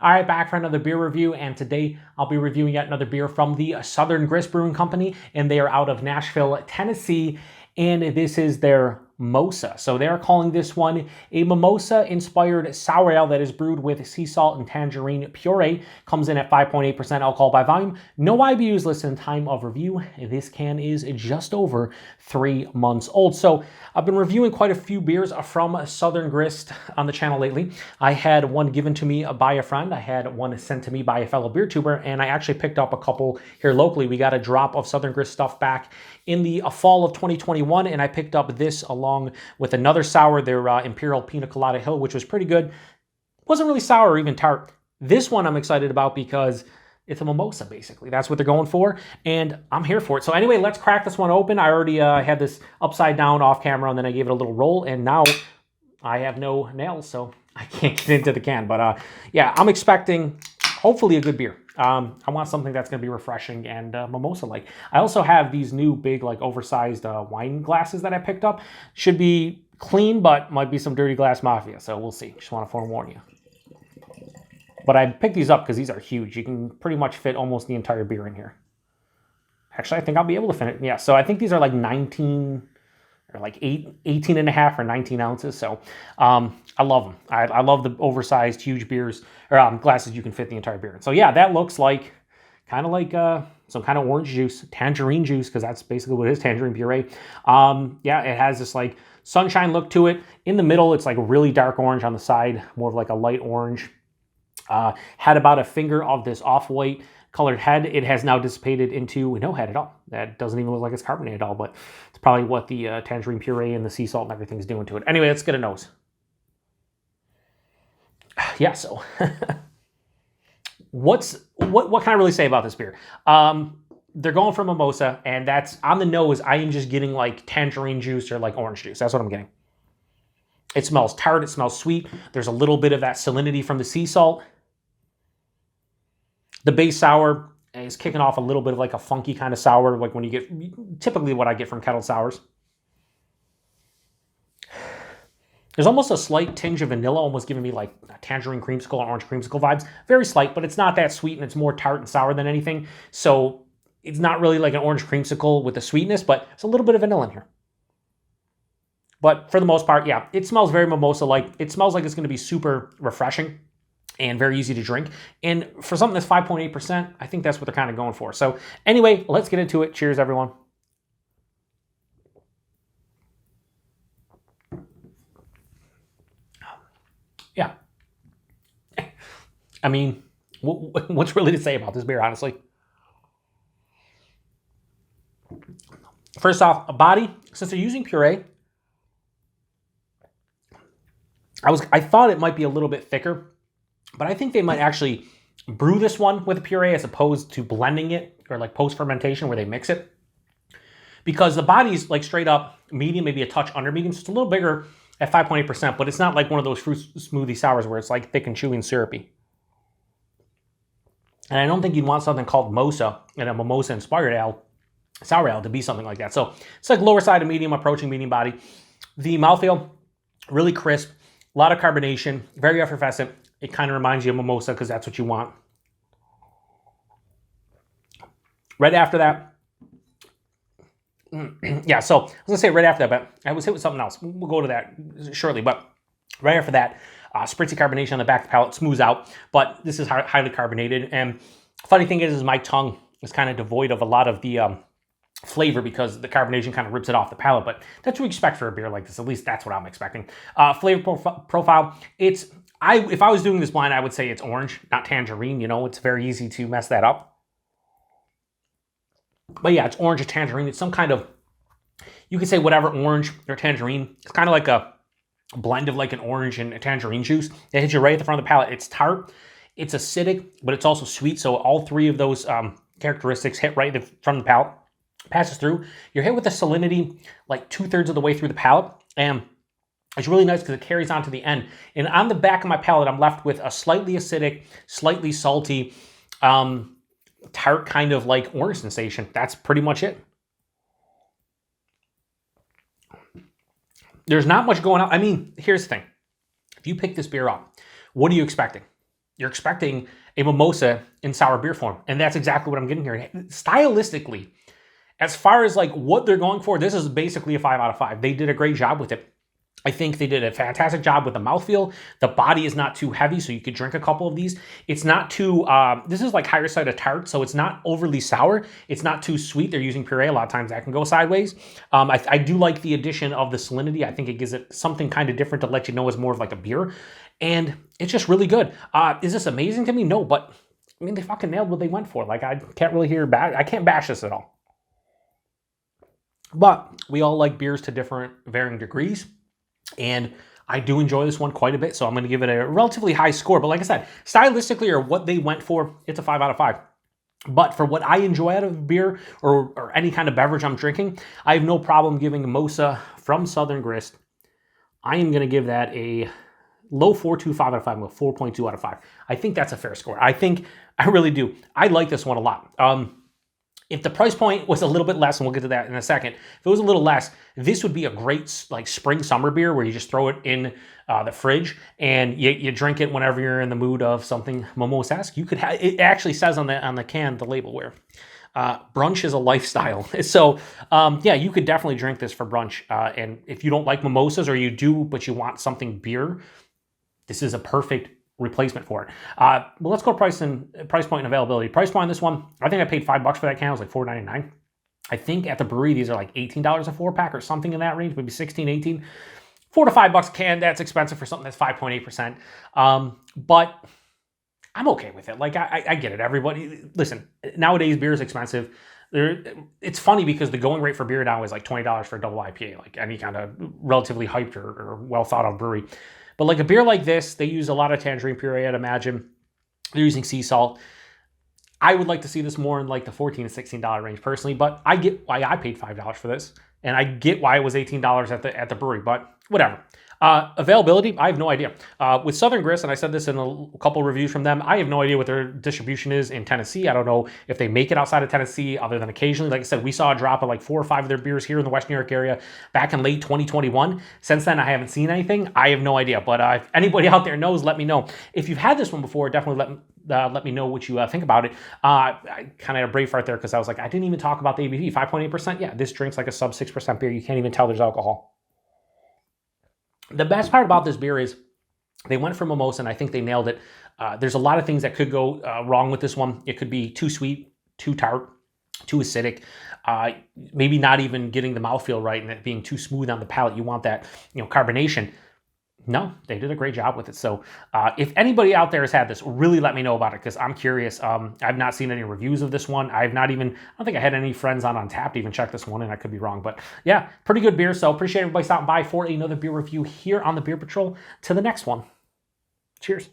All right, back for another beer review, and today I'll be reviewing yet another beer from the Southern Grist Brewing Company, and they are out of Nashville, Tennessee, and this is their Mosa. So they're calling this one a Mimosa-inspired Sour Ale that is brewed with sea salt and tangerine puree. Comes in at 5.8% alcohol by volume. No IBUs listed in time of review. This can is just over 3 months old. So I've been reviewing quite a few beers from Southern Grist on the channel lately. I had one given to me by a friend. I had one sent to me by a fellow beer tuber, and I actually picked up a couple here locally. We got a drop of Southern Grist stuff back in the fall of 2021, and I picked up this along with another sour, their Imperial Pina Colada Hill, which was pretty good. Wasn't really sour or even tart. This one I'm excited about because it's a mimosa, basically. That's what they're going for, and I'm here for it. So anyway, let's crack this one open. I already had this upside down off camera, and then I gave it a little roll, and now I have no nails, so I can't get into the can. But yeah, I'm expecting hopefully a good beer. I want something that's going to be refreshing and mimosa-like. I also have these new big, like, oversized wine glasses that I picked up. Should be clean, but might be some dirty glass mafia, so we'll see. Just want to forewarn you. But I picked these up because these are huge. You can pretty much fit almost the entire beer in here. Actually, I think I'll be able to fit it. Yeah, so I think these are like 19 or like 18 and a half or 19 ounces. So I love them. I love the oversized, huge beers or glasses you can fit the entire beer in. So yeah, that looks like kind of like some kind of orange juice, tangerine juice, because that's basically what it is, tangerine puree. Yeah, it has this like sunshine look to it. In the middle, it's like really dark orange. On the side, more of like a light orange. Had about a finger of this off-white colored head. It has now dissipated into no head at all. That doesn't even look like it's carbonated at all, but it's probably what the tangerine puree and the sea salt and everything's doing to it. Anyway, let's get a nose. Yeah, so what can I really say about this beer? They're going for mimosa, and that's on the nose. I am just getting like tangerine juice or like orange juice. That's what I'm getting. It smells tart. It smells sweet. There's a little bit of that salinity from the sea salt. The base sour is kicking off a little bit of like a funky kind of sour, like when you get, typically what I get from kettle sours. There's almost a slight tinge of vanilla, almost giving me like a tangerine creamsicle or orange creamsicle vibes. Very slight, but it's not that sweet, and it's more tart and sour than anything. So it's not really like an orange creamsicle with the sweetness, but it's a little bit of vanilla in here. But for the most part, yeah, it smells very mimosa-like. It smells like it's going to be super refreshing and very easy to drink. And for something that's 5.8%, I think that's what they're kind of going for. So anyway, let's get into it. Cheers, everyone. Yeah. I mean, what's really to say about this beer, honestly? First off, a body, since they're using puree, I thought it might be a little bit thicker, but I think they might actually brew this one with a puree as opposed to blending it or like post-fermentation where they mix it. Because the body's like straight up medium, maybe a touch under medium, so it's a little bigger at 5.8%, but it's not like one of those fruit smoothie sours where it's like thick and chewy and syrupy. And I don't think you'd want something called Mosa and a Mimosa-inspired sour ale to be something like that. So it's like lower side of medium, approaching medium body. The mouthfeel, really crisp, a lot of carbonation, very effervescent. It kind of reminds you of mimosa because that's what you want. Right after that, yeah, so I was going to say right after that, but I was hit with something else. We'll go to that shortly, but right after that, spritzy carbonation on the back of the palate, smooths out, but this is highly carbonated. And funny thing is my tongue is kind of devoid of a lot of the flavor because the carbonation kind of rips it off the palate, but that's what we expect for a beer like this. At least that's what I'm expecting. Flavor profile, if I was doing this blind, I would say it's orange, not tangerine. You know, it's very easy to mess that up. But yeah, it's orange or tangerine. It's some kind of, you could say whatever, orange or tangerine. It's kind of like a blend of like an orange and a tangerine juice. It hits you right at the front of the palate. It's tart, it's acidic, but it's also sweet. So all three of those characteristics hit right at the front of the palate. Passes through. You're hit with the salinity like 2/3 of the way through the palate. And it's really nice because it carries on to the end. And on the back of my palate, I'm left with a slightly acidic, slightly salty, tart kind of like orange sensation. That's pretty much it. There's not much going on. I mean, here's the thing. If you pick this beer up, what are you expecting? you're expecting a mimosa in sour beer form. And that's exactly what I'm getting here. Stylistically, as far as like what they're going for, this is basically a 5 out of 5. They did a great job with it. I think they did a fantastic job with the mouthfeel. The body is not too heavy, so you could drink a couple of these. It's not too, this is like higher side of tart, so it's not overly sour. It's not too sweet. They're using puree. A lot of times that can go sideways. I do like the addition of the salinity. I think it gives it something kind of different to let you know it's more of like a beer. And it's just really good. Is this amazing to me? No, but I mean, they fucking nailed what they went for. Like, I can't really hear back. I can't bash this at all. But we all like beers to different varying degrees. And I do enjoy this one quite a bit, so I'm going to give it a relatively high score. But like I said, stylistically or what they went for, it's a 5 out of 5. But for what I enjoy out of beer or any kind of beverage I'm drinking, I have no problem giving Mosa from Southern Grist. I am going to give that a low 4.25 out of 5, 4.2 out of 5. I think that's a fair score. I really do. I like this one a lot. If the price point was a little bit less, and we'll get to that in a second, if it was a little less, this would be a great like spring summer beer where you just throw it in the fridge and you drink it whenever you're in the mood of something mimosa-esque. You could have, it actually says on the can, the label where brunch is a lifestyle. So yeah, you could definitely drink this for brunch. And if you don't like mimosas, or you do, but you want something beer, this is a perfect replacement for it. Well, let's go price point and availability. Price point on this one, I think I paid $5 for that can. It was like $4.99. I think at the brewery, these are like $18 a 4-pack or something in that range, maybe 16, 18. $4 to $5 a can, that's expensive for something that's 5.8%. But I'm okay with it. Like, I get it. Everybody, listen, nowadays beer is expensive. It's funny because the going rate for beer now is like $20 for a double IPA, like any kind of relatively hyped or well thought out brewery. But like a beer like this, they use a lot of tangerine puree, I'd imagine. They're using sea salt. I would like to see this more in like the $14 to $16 range personally, but I get why I paid $5 for this, and I get why it was $18 at the brewery, but whatever. Availability, I have no idea. With Southern Grist, and I said this in a couple reviews from them, I have no idea what their distribution is in Tennessee. I don't know if they make it outside of Tennessee other than occasionally. Like I said, we saw a drop of like 4 or 5 of their beers here in the West New York area back in late 2021. Since then, I haven't seen anything. I have no idea. But if anybody out there knows, let me know. If you've had this one before, definitely let me know what you think about it. I kind of had a brave fart there because I was like, I didn't even talk about the ABV, 5.8%. Yeah, this drink's like a sub 6% beer. You can't even tell there's alcohol. The best part about this beer is they went for mimosa, and I think they nailed it. There's a lot of things that could go wrong with this one. It could be too sweet, too tart, too acidic, maybe not even getting the mouthfeel right and it being too smooth on the palate. You want that, carbonation. No, they did a great job with it. So if anybody out there has had this, really let me know about it because I'm curious. I've not seen any reviews of this one. I don't think I had any friends on Untappd even check this one, and I could be wrong. But yeah, pretty good beer. So appreciate everybody stopping by for another beer review here on the Beer Patrol. To the next one. Cheers.